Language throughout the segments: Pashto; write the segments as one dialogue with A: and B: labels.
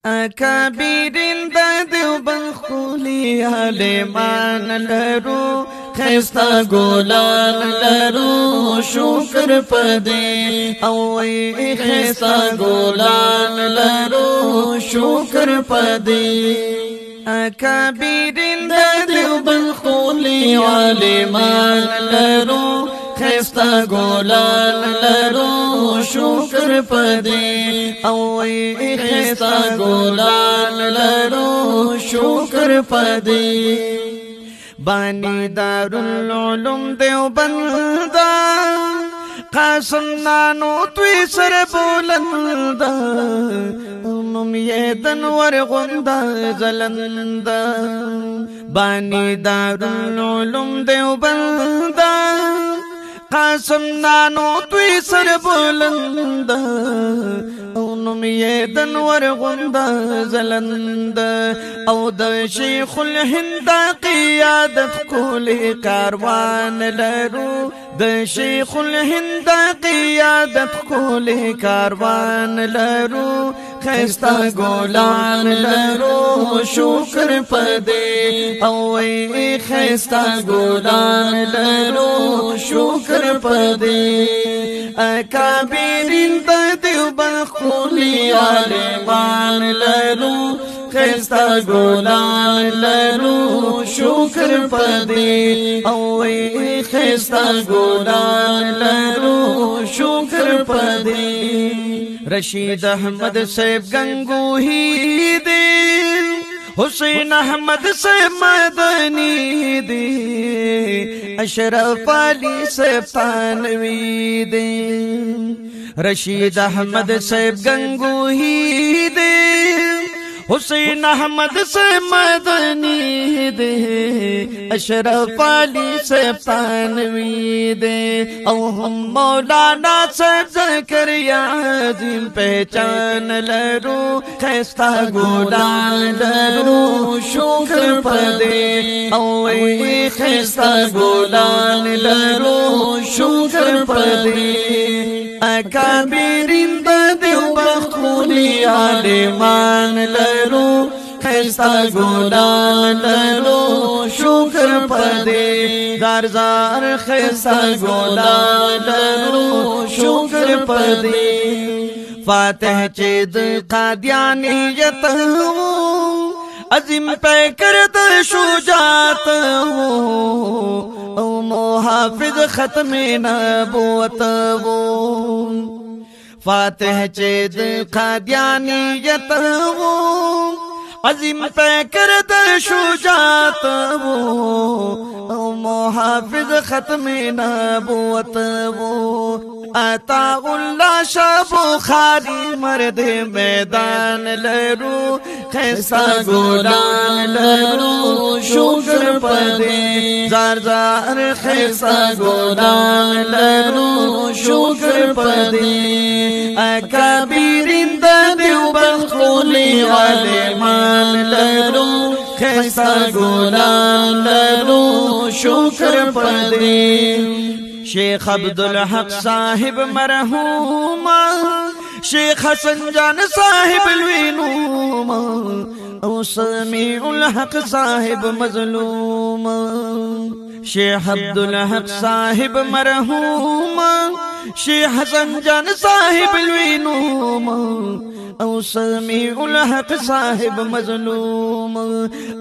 A: اکابرین د دیوبند خولی عالمان لرو خیستا گولان لرو شکر پدی اوی خیستا گولان لرو شکر پدی اکابرین د دیوبند خولی عالمان لرو خیستا گولان لرو شکر پدی اوی خیستا گولان لرو شکر پدی بانی دارالعلوم دیوبند قاسم نانو توی سر بولند نم یدن ورغند زلند بانی دارالعلوم دیوبند قاسم نانو توی سر بولند او نم یدن ورغند زلند او د شیخ الهند قیادت کولی کاروان لرو د شیخ الهند قیادت کولی کاروان لرو خیستا گولان لرو شکر پدی اوی خیستا گولان لرو شکر پدی اکابرین د دیوبند خولی عالمان لرو خیستا گولان لرو شکر پدی اوی خیستا گولان لرو شکر پدی رشید احمد صاحب گنگوہی دی حسین احمد صاحب مدنی دی اشرف علی صاحب تانوی دی رشید احمد صاحب گنگوہی دی حسین احمد صاحب مدنی دے اشرف علی صاحب تانوی دے او ہم مولانا صاحب زکریا عظیم پہچان لرو خیستا گولان لرو شکر پدے اوی خیستا گولان لرو شکر پدے اکابرین د دیوبند خولی عالمان لرو خیستا گولان لرو شکر پدی زار خیستا گولان لرو شکر پدی فاتح چید قادیانیت عظیم پیکر د شجاعت او محافظ ختم نبوت فاتح چید قادیانیت عظیم پیکر د شجاعت او محافظ ختم نبوت عطا اللہ شاہ بخاری مرد میدان لرو خیستا گولان لرو شکر پدی زار خیستا گولان لرو شکر پدی اکابرین د دیوبند خولی عالمان لرو خیستا گولان لرو شکر پدی شیخ عبدالحق صاحب مرحوم شیخ حسن جان صاحب الوینوم او سمیع الحق صاحب مظلوم شیخ عبدالحق صاحب مرحوم شیخ حسن جان صاحب الوینوم او سمیع الحق صاحب مظلوم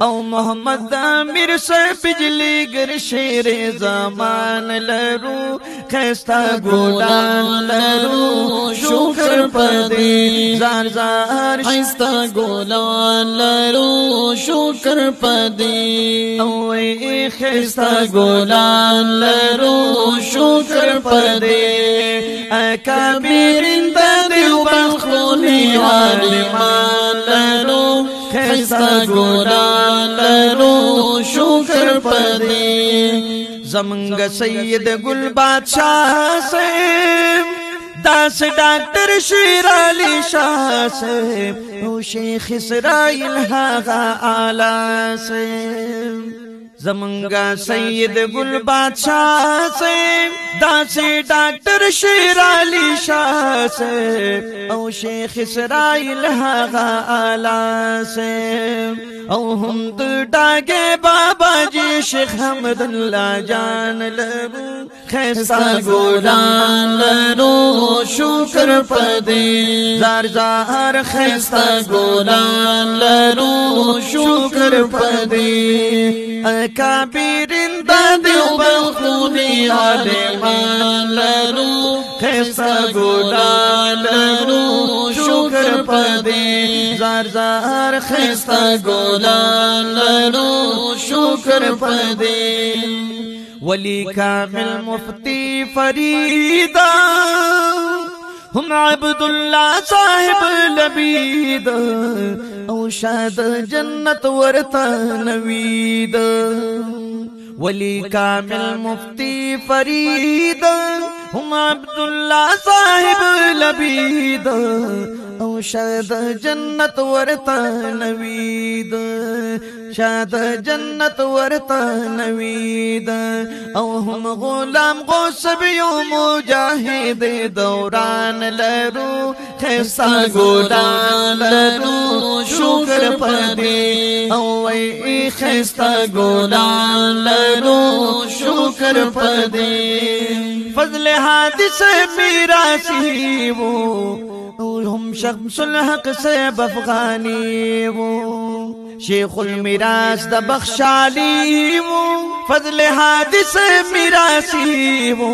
A: او محمد امیر صاحب بجلی گر شیر زمان لرو خیستا گولان لرو شکر پدی زار خیستا گولان لرو شکر پدی اوی خیستا گولان لرو شکر پدی اکابرین د دیوبند خولی عالمان لرو خیستا گولان لرو شکر پدی زمنگ سید گل بادشاہ سے داس ڈاکٹر شیر علی شاہ سے او شیخ اسرائیل ہاغا آلہ سے زمنگا سید گل بادشاہ سے داسی ڈاکٹر شیر علی شاہ سے او شیخ اسرائیل حقا آلہ سے او ہم ڈاگے بابا جی شیخ حمد اللہ جان لرو خیستا گولان لرو شکر پدی زار زار خیستا گولان لرو شکر پدی اکابرین دا دیوبند خونی عالمان لرو خیستا گولان لرو شکر پدی زار زار خیستا گولان لرو شکر پدی ولی کامل مفتی فریدا ہم عبداللہ صاحب لبید او شاد جنت ورتا نوید ولی کامل مفتی فرید ہم عبداللہ صاحب لبید او شاد جنت ورتا نوید شاد جنت ورتا نوید او ہم غلام غصبیو مجاہد دوران لرو خیستا گولان لرو شکر پدی او ای خیستا گولان لرو شکر پدی فضل حادث میراثی وہ ہم شمس الحق سے افغانی وہ شیخ المیراث دا بخشالی وہ فضل حادث میراثی وہ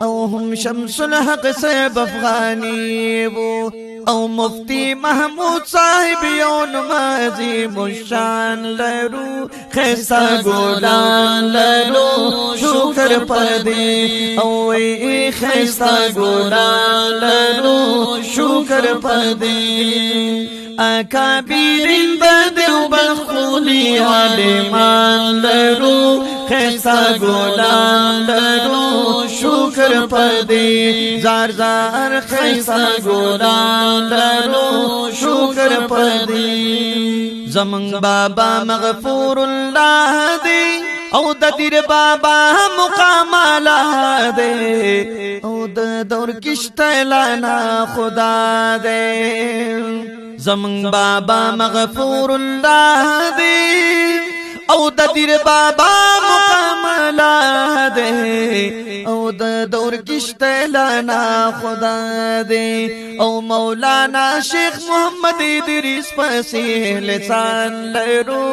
A: او ہم شمس الحق سے افغانی وہ او مفتی محمود صاحب یو نمازی مشان لرو خیستا گولان لرو شکر پدی او ای خیستا گولان لرو شکر پدی اکابرین دا دیوبند خونی عالمان لرو خیستا گولان لرو شکر پدی زار زار خیستا گولان لرو شکر پدی زمن بابا مغفور اللہ دی او دا دیر بابا مقام آلہ دے او دا دور کشت لانا خدا دے زمن بابا مغفور اللہ دے او دا دیر بابا مقام آلہ دے او دا دور کشت لانا خدا دے او مولانا شیخ محمد ادریس پسی لسان لرو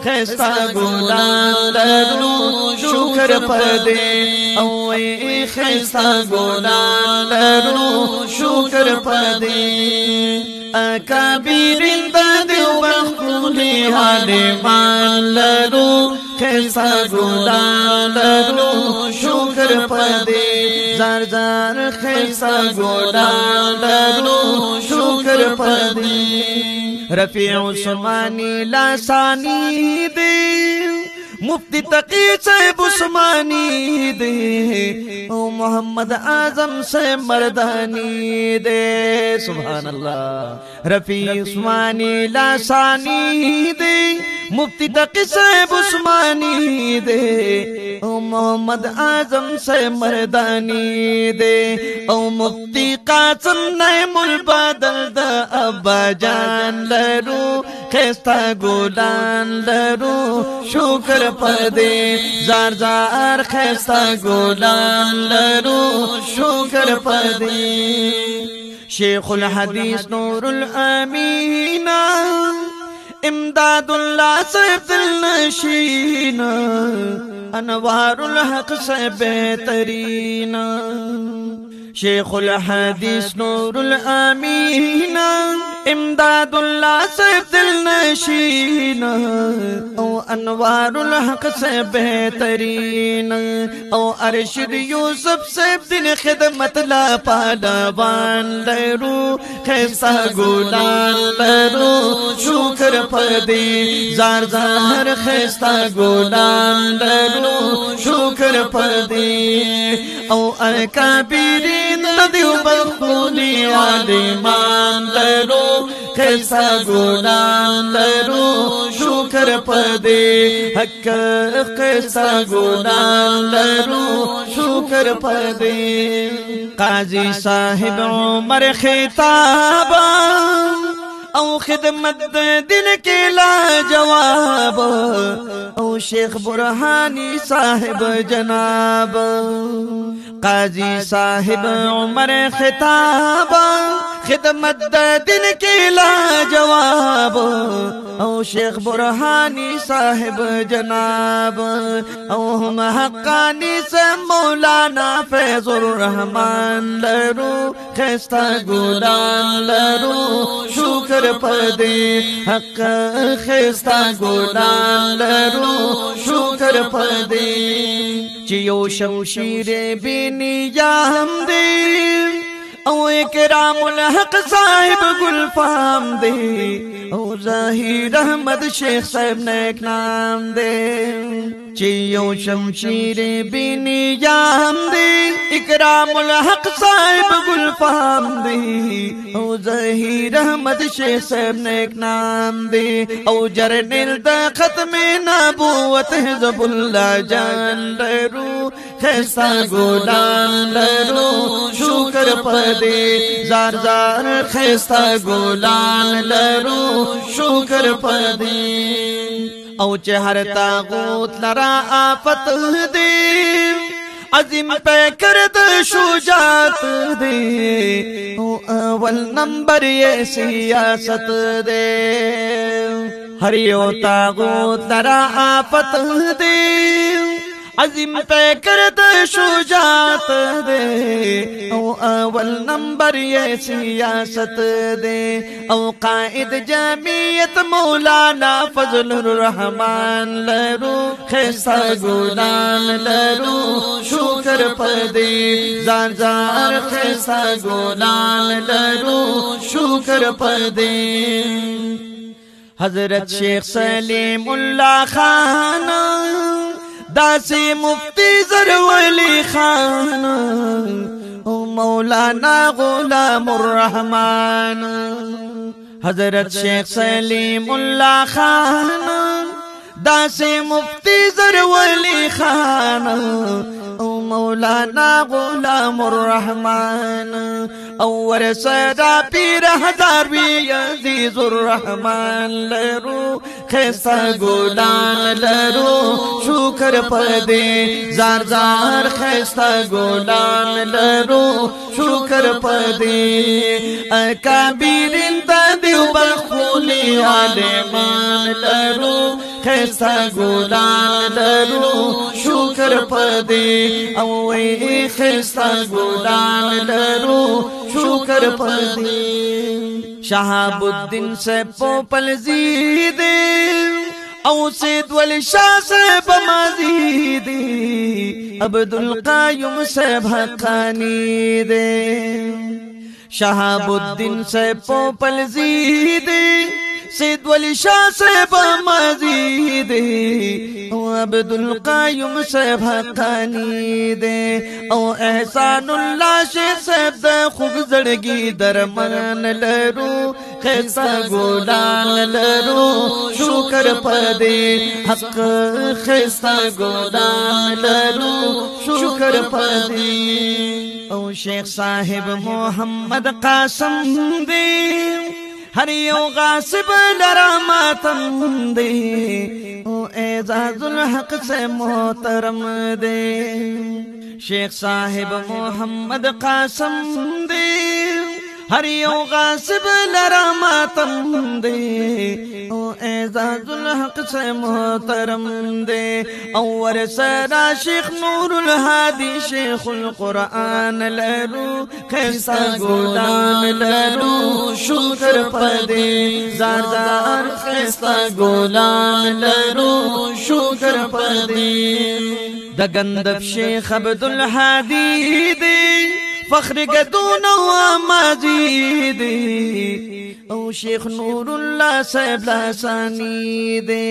A: خیستا گولان لرو شکر پدی او ای خیستا گولان لرو شکر پدی اکابرین دا دیوبند خونی عالمان لرو خیستا گولان لرو شکر پدی زار زار خیستا گولان لرو شکر پدی رفیع عثمانی لاسانی دے مفتی تقی صاحب عثمانی دے او محمد اعظم سے مردانی دے سبحان اللہ رفیع عثمانی لاسانی دے مفتی تقی صاحب عثمانی دے او محمد اعظم سے مردانی دے او مفتی قاسم نعیم البدل دا ابا جان لرو خیستا گولان لرو شکر پدی زار زار خیستا گولان لرو شکر پدی شیخ الحدیث نور الامین امداد اللہ سے دل نشین انوار الحق سے بہترین شیخ الحدیث نور الامین امداد اللہ سے دل نشین او انوار الحق سے بہترین او ارشد یوسف سے دل خدمت لا پالوان لرو خیستا گولان لرو شکر پدی زار زار خیستا گولان لرو شکر پدی او اکابرین دیوبند خونی عالمان لرو خیستا ګلان لرو شکر پدې حق خیستا ګلان لرو شکر پدې قاضی صاحب عمر خطاب او خدمت دل کے لا جواب او شیخ برہانی صاحب جناب قاضی صاحب عمر خطاب خدمت دل کے لا جواب او شیخ برہانی صاحب جناب او ہم حقانی سے مولانا فیض الرحمن لرو خیستا ګلان لرو شکر پدې حق خیستا ګلان لرو شکر پدې چې یو شمشیر بنیام دی او اکرام الحق صاحب گل فام دے او ظاہر احمد شیخ صاحب نیک نام دے چیو شمشیر بنیام دے اکرام الحق صاحب گل فام دے او ظاہر احمد شیخ صاحب نیک نام دے او جرنیل دا ختم نبوت حزب اللہ جان لرو خیستا ګلان لرو شکر پدې زار زار خیستا ګلان لرو شکر پدې او چې هر تاغوت لرا آفت دې عظیم پیکر د شجاعت دې او اول نمبر یې سیاست دې هر یو تاغوت لرا آفت دې عظیم پیکر د شجاعت دے او اول نمبر یہ سیاست دے او قائد جمعیت مولانا فضل الرحمن لرو خیستا ګلان لرو شکر پدې زار زار خیستا ګلان لرو شکر پدې حضرت شیخ سلیم اللہ خان داسی مفتی زر ولی خان او مولانا غلام الرحمن حضرت شیخ سلیم اللہ خان داسی مفتی زر ولی خان او مولانا غلام الرحمن او ورسدا پیر هداروی عزیز الرحمن لرو خیستا ګلان لرو شکر پدې زار زار خیستا ګلان لرو شکر پدې اکابرین د دیو بخولی عالمان لرو خیستا ګلان لرو شکر پدې او وی خیستا ګلان لرو شکر پدې شہاب الدین سے پوپل زید او سید ولی شاہ سے بمازید عبدالقیوم سے حقانی دے شہاب الدین سے پوپل زید سید ولی شاہ صاحب مزید او عبدالقیوم صاحب حقانی دے او احسان اللہ شیخ صاحب دا خوب زڑگی درمان لرو خیستا ګلان لرو شکر پدې حق خیستا ګلان لرو شکر پدې او شیخ صاحب محمد قاسم دے ہر یو غاصب لرا ماتم دے او اعزاز الحق سے محترم دے شیخ صاحب محمد قاسم دے ہر یو غاصب لرا ماتم دے او اعزاز الحق سے محترم دے او ورثنا شیخ نور الہادی شیخ القرآن لرو خیستا ګلان لرو شکر پدے زار زار خیستا ګلان لرو شکر پدے دگندب شیخ عبدالہادی دے فخر گدون و مزید او شیخ نور اللہ صاحب لاسانی دے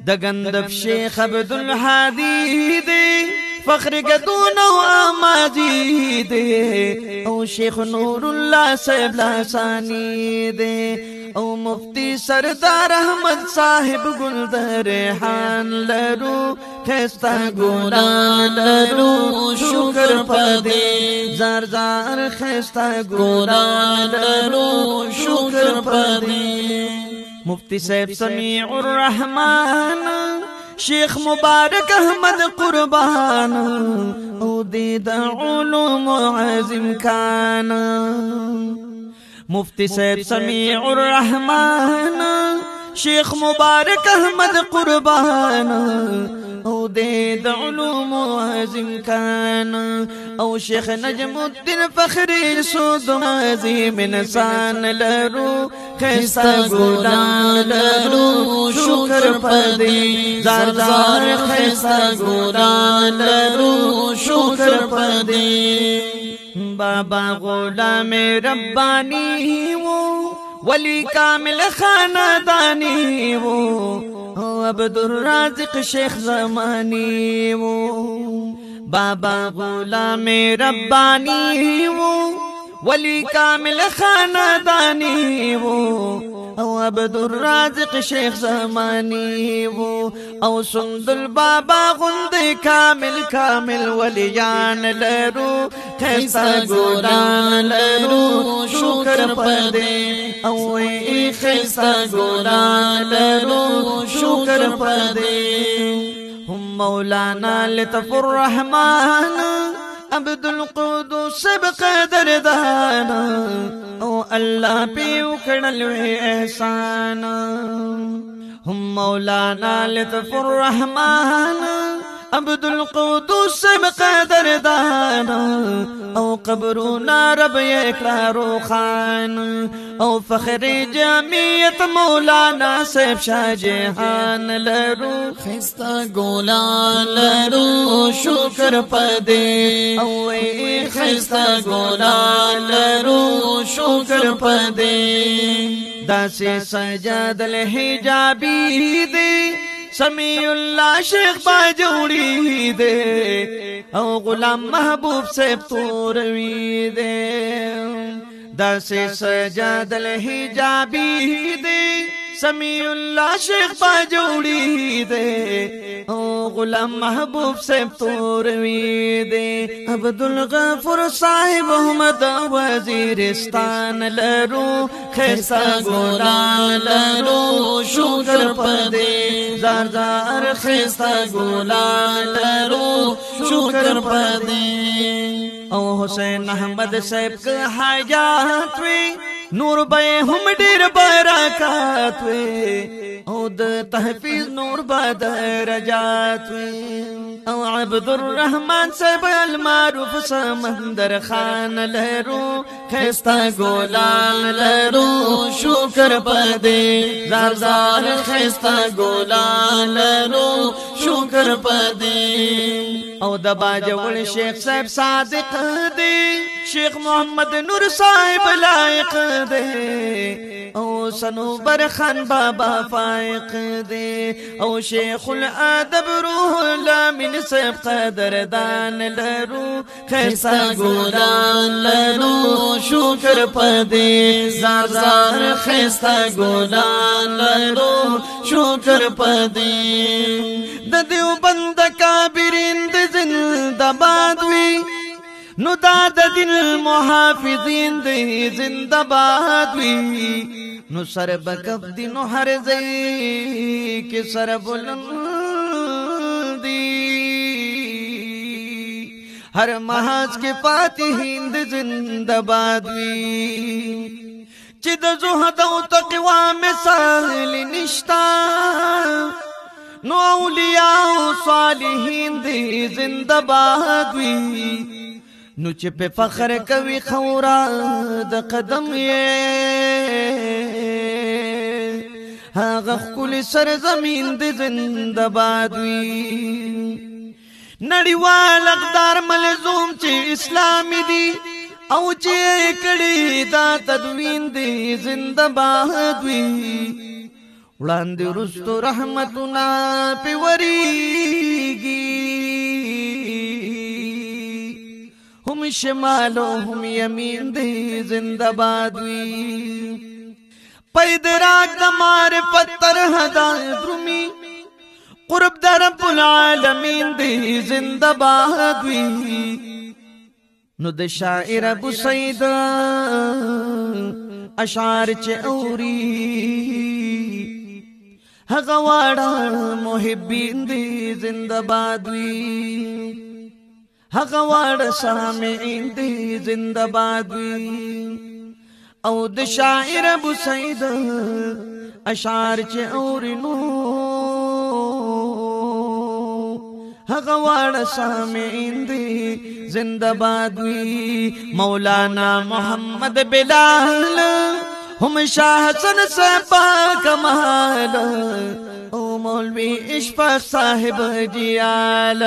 A: دگندب شیخ عبدالہادی دے فخر گدون او آمازی دے او شیخ نور اللہ صاحب لاسانی دے او مفتی سردار احمد صاحب گل در ریحان لرو خیستا گلان لرو شکر پدے زار زار خیستا گلان لرو شکر پدے مفتی صاحب سمیع الرحمن شیخ مبارک احمد قربان او دید علوم عظیم کان مفتی صاحب سمیع الرحمن شیخ مبارک احمد قربان او دید علوم عظیم کان او شیخ نجم الدین فخری سود عظیم انسان لرو خیستا گلان لرو شکر پدی زار زار خیستا گلان لرو شکر پدی بابا غلام ربانی وہ ولی کامل خاندانی وہ عبد الرازق شیخ زمانی وہ بابا غلام ربانی وہ ولی کامل خاندانی وہ او عبد الرازق شیخ زمانی وہ او سندل بابا غند کامل ولیان لرو خیستا گلان لرو شکر پدے او خیستا گلان لرو شکر پدے ہم مولانا لطف الرحمن عبد القدوس بقدر دانا او اللہ پی اکڑل احسان ہم مولانا لطف الرحمن عبد القدوس بقدر دانا او قبرونا رب اقرار خان او فخر جمعیت مولانا سیف شاہ جہان لرو خیستا گلان لرو شکر پدے او خیستا گلان لرو شکر پدے داسی سجاد الحجابی دے سمیع اللہ شیخ باجوڑی دے او غلام محبوب سے پوروی دے داسی سجاد الحجابی دے سمیع اللہ شیخ باجوڑی دے او غلام محبوب سے پوروی دے عبد الغفور صاحب احمد وزیرستان لرو خیستا گلان لرو شکر پدے زار زار خیستا گلان لرو شکر پدے او حسین احمد صاحب کا حاجات وی نور بے ہم ڈیر برکات وی او د تحفیظ نور بدرجات وی او عبد الرحمن صاحب المعروف سمندر خان لرو خیستا گلان لرو شکر پدے زار زار خیستا گلان لرو شکر پدے او د باجوڑ شیخ صاحب صادق دے شیخ محمد نور صاحب لائق دے او سنوبر خان بابا فائق دے او شیخ الادب روح الامین صاحب قدردان لرو خیستا گلان لرو شکر پدے زار زار خیستا گلان لرو شکر پدے د دیوبند کابرین د زندہ باد وی نو دا د دین محافظین دی زندہ باد وی نو سر بکف دی نو ہر زئی کے سر بلند دی ہر محاج کے فاتحین دی زندہ باد وی چد زہد و تقوی مثال نشتا نو اولیاء و صالحین دی زندہ باد وی نو چې په فخر کوي خورا د قدم یې هغه خپل سرزمین د زنده باد وي نړیوال اقدار ملزوم چې اسلامي دي او چې کړي دا تدوین دی زنده باد وي وړاندې رستو رحمتنا په وریږي هم شمال و هم یمین دی زندباد وی پیدراک دا معرفت تر هدایت رومی قرب دا رب العالمین دی زندباد وی نو د شاعر ابو سعید اشعار چه اوری هغه واړه محبین دی زندباد وی هغه واړه سامعین دی زندباد وی او د شاعر ابو سعید اشعار چه اوری نو هغه واړه سامعین دی زندباد وی مولانا محمد بلال هم شاه حسن صاحب کمال او مولوی اشفاق صاحب جیال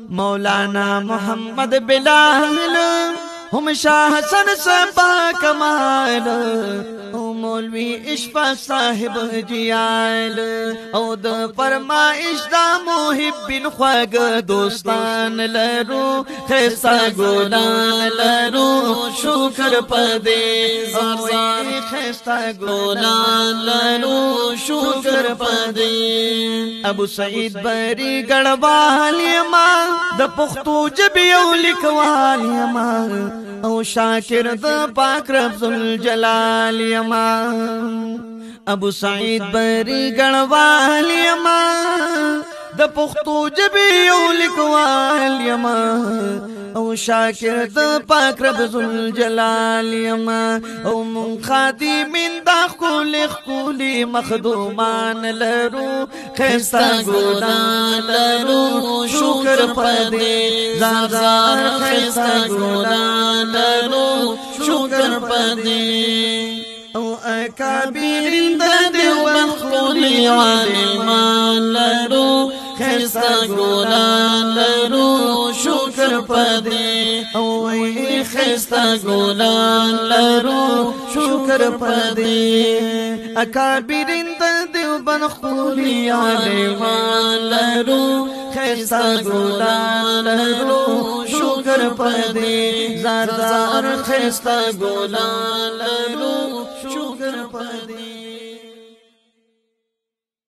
A: مولانا محمد بلال هم شاه حسن صاحب کمال او مولوی اشفاق صاحب جیال او د فرمائش دا محبین خواږ دوستان لرو خستا ګلان لرو شکر پدې زرزار خستا ګلان لرو شکر پدې ابو سعید بری ګړوال یما د پښتو ژبې یو لیکوال یما او شاکر د پاک رب ذوالجلال یما ابو سعید بری ګړوال یما د پښتو ژبې یو لیکوال یما او شاکر د پاک رب ذوالجلال یما او من خادمین دا خولي مخدومان لرو خستا ګلان لرو شکر پدې زار خستا ګلان لرو شکر پدې او اکابرین د دیوبند خولي عالمان لرو خستا ګلان لرو شکر پدې او خستا ګلان لرو شکر پدې اکابرین د دیوبند خولي عالمان لرو خستا ګلان لرو شکر پدې زار خستا ګلان لرو شکر پدې